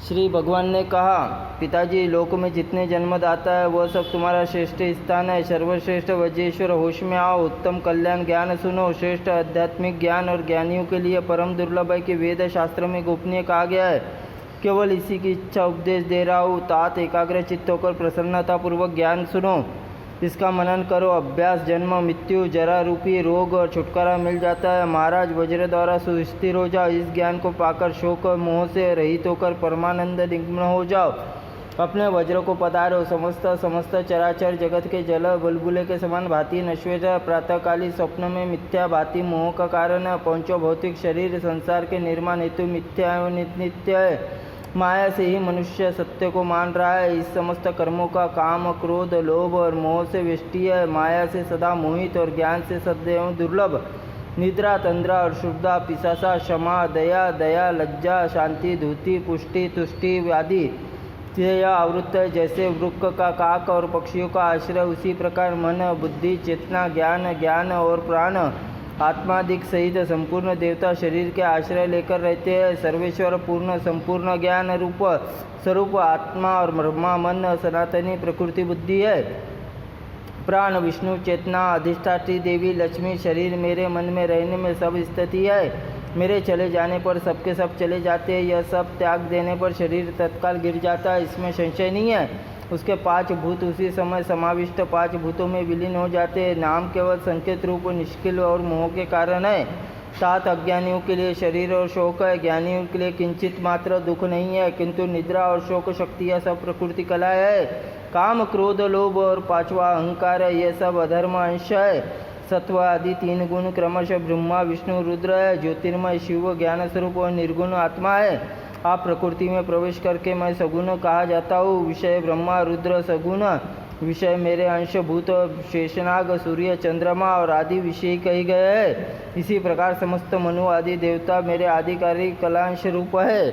श्री भगवान ने कहा, पिताजी, लोक में जितने जन्मदाता है वह सब तुम्हारा श्रेष्ठ स्थान है। सर्वश्रेष्ठ वज्रेश्वर, होश में आओ, उत्तम कल्याण ज्ञान सुनो। श्रेष्ठ आध्यात्मिक ज्ञान और ज्ञानियों के लिए परम दुर्लभ है कि वेद शास्त्र में गोपनीय कहा गया है। केवल इसी की इच्छा उपदेश दे रहा हूँ। तात एकाग्र चित्त होकर प्रसन्नतापूर्वक ज्ञान सुनो, इसका मनन करो। अभ्यास जन्म मृत्यु जरा रूपी रोग और छुटकारा मिल जाता है। महाराज, वज्र द्वारा सुस्थिर हो जाओ। इस ज्ञान को पाकर शोक और मोह से रहित होकर परमानंद निम्न हो जाओ। अपने वज्र को पधारो। समस्त चराचर जगत के जल बुलबुले के समान भांति नश्वर, प्रातःकाली स्वप्न में मिथ्या भांति मोह का कारण है। पांचों भौतिक शरीर संसार के निर्माण हेतु मिथ्या एवं नित्य है। माया से ही मनुष्य सत्य को मान रहा है। इस समस्त कर्मों का काम, क्रोध, लोभ और मोह से व्यष्टि है। माया से सदा मोहित और ज्ञान से सदैव दुर्लभ। निद्रा, तंद्रा और शुद्धा, पिशाचा, क्षमा, दया, लज्जा, शांति, धूति, पुष्टि, तुष्टि आदि से यह आवृत्त है। जैसे वृक्क का काक और पक्षियों का आश्रय, उसी प्रकार मन, बुद्धि, चेतना, ज्ञान और प्राण आत्मादिक सहित संपूर्ण देवता शरीर के आश्रय लेकर रहते हैं। सर्वेश्वर पूर्ण संपूर्ण ज्ञान रूप स्वरूप आत्मा और ब्रह्मा मन सनातनी प्रकृति बुद्धि है। प्राण, विष्णु, चेतना, अधिष्ठात्री देवी, लक्ष्मी, शरीर मेरे मन में रहने में सब स्थिति है। मेरे चले जाने पर सबके सब चले जाते हैं। यह सब त्याग देने पर शरीर तत्काल गिर जाता है, इसमें संशय नहीं है। उसके 5 भूत उसी समय समाविष्ट 5 भूतों में विलीन हो जाते हैं। नाम केवल संकेत रूप निष्किल और मोह के कारण है। 7 अज्ञानियों के लिए शरीर और शोक है, ज्ञानियों के लिए किंचित मात्र दुख नहीं है, किंतु निद्रा और शोक शक्ति यह सब प्रकृति कला है। काम, क्रोध, लोभ और 5वां अहंकार है, यह सब अधर्म अंश है। सत्व आदि 3 गुण क्रमशः ब्रह्मा, विष्णु, रुद्र है। ज्योतिर्मय शिव ज्ञान स्वरूप और निर्गुण आत्मा है। आप प्रकृति में प्रवेश करके मैं सगुण कहा जाता हूँ। विषय ब्रह्मा, रुद्र सगुण, विषय मेरे अंशभूत शेषनाग, सूर्य, चंद्रमा और आदि विषय कहे गए हैं। इसी प्रकार समस्त मनु आदि देवता मेरे आधिकारिक कलांश रूप है।